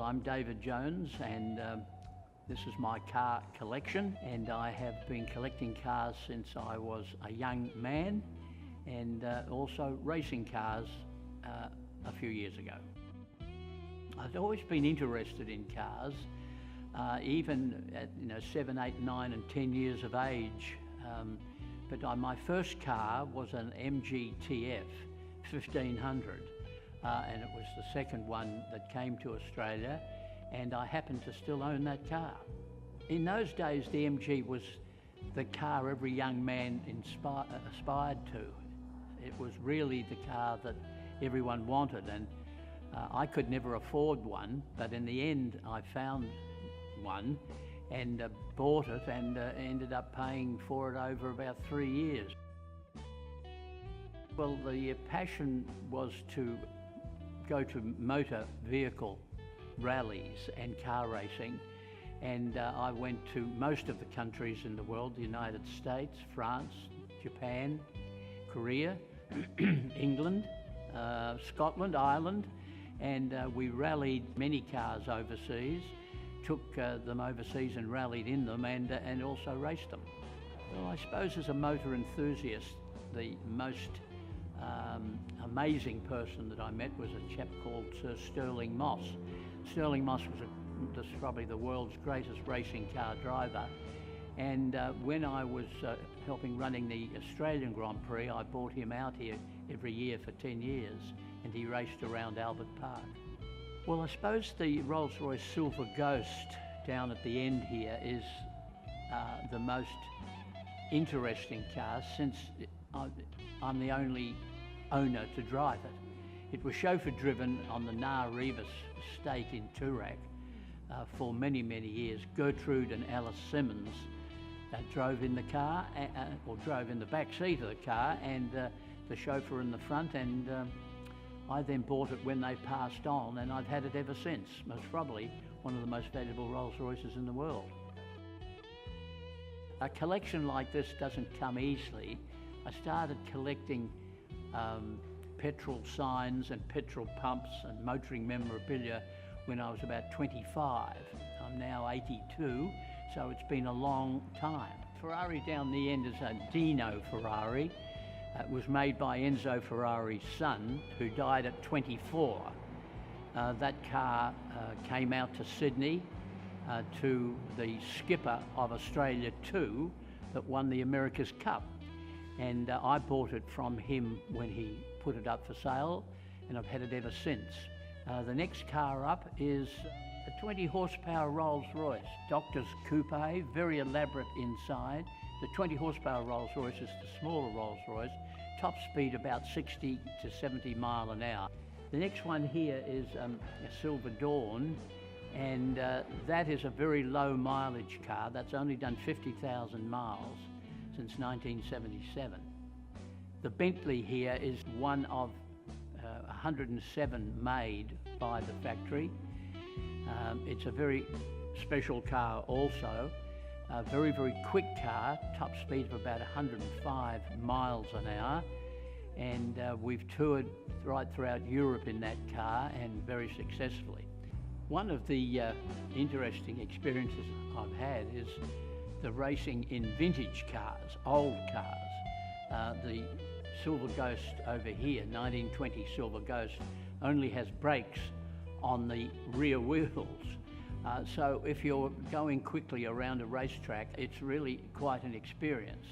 I'm David Jones, and this is my car collection, and I have been collecting cars since I was a young man, and also racing cars a few years ago. I've always been interested in cars, even at 7, 8, 9 and 10 years of age, but my first car was an MGTF 1500. And it was the second one that came to Australia, and I happen to still own that car. In those days, the MG was the car every young man aspired to. It was really the car that everyone wanted, and I could never afford one, but in the end I found one and bought it, and ended up paying for it over about 3 years. Well, the passion was to go to motor vehicle rallies and car racing, and I went to most of the countries in the world: the United States, France, Japan, Korea, England, Scotland, Ireland, and we rallied many cars overseas, took them overseas and rallied in them, and also raced them. Well, I suppose as a motor enthusiast, the most amazing person that I met was a chap called Sir Stirling Moss. Stirling Moss was probably the world's greatest racing car driver, and when I was running the Australian Grand Prix, I brought him out here every year for 10 years, and he raced around Albert Park. Well, I suppose the Rolls-Royce Silver Ghost down at the end here is the most interesting car, since I'm the only owner to drive it. It was chauffeur driven on the Nar Revis estate in Toorak for many, many years. Gertrude and Alice Simmons drove in the car, or drove in the back seat of the car, and the chauffeur in the front, and I then bought it when they passed on, and I've had it ever since. Most probably one of the most valuable Rolls Royces in the world. A collection like this doesn't come easily. I started collecting petrol signs and petrol pumps and motoring memorabilia when I was about 25. I'm now 82, so it's been a long time. Ferrari down the end is a Dino Ferrari. It was made by Enzo Ferrari's son, who died at 24. That car came out to Sydney to the skipper of Australia 2 that won the America's Cup. And I bought it from him when he put it up for sale, and I've had it ever since. The next car up is a 20 horsepower Rolls-Royce Doctor's Coupe, very elaborate inside. The 20 horsepower Rolls-Royce is the smaller Rolls-Royce, top speed about 60 to 70 mile an hour. The next one here is a Silver Dawn, and that is a very low mileage car that's only done 50,000 miles since 1977. The Bentley here is one of 107 made by the factory. It's a very special car also, a very, very quick car, top speed of about 105 miles an hour, and we've toured right throughout Europe in that car, and very successfully. One of the interesting experiences I've had is the racing in vintage cars, old cars. The Silver Ghost over here, 1920 Silver Ghost, only has brakes on the rear wheels. So if you're going quickly around a racetrack, it's really quite an experience.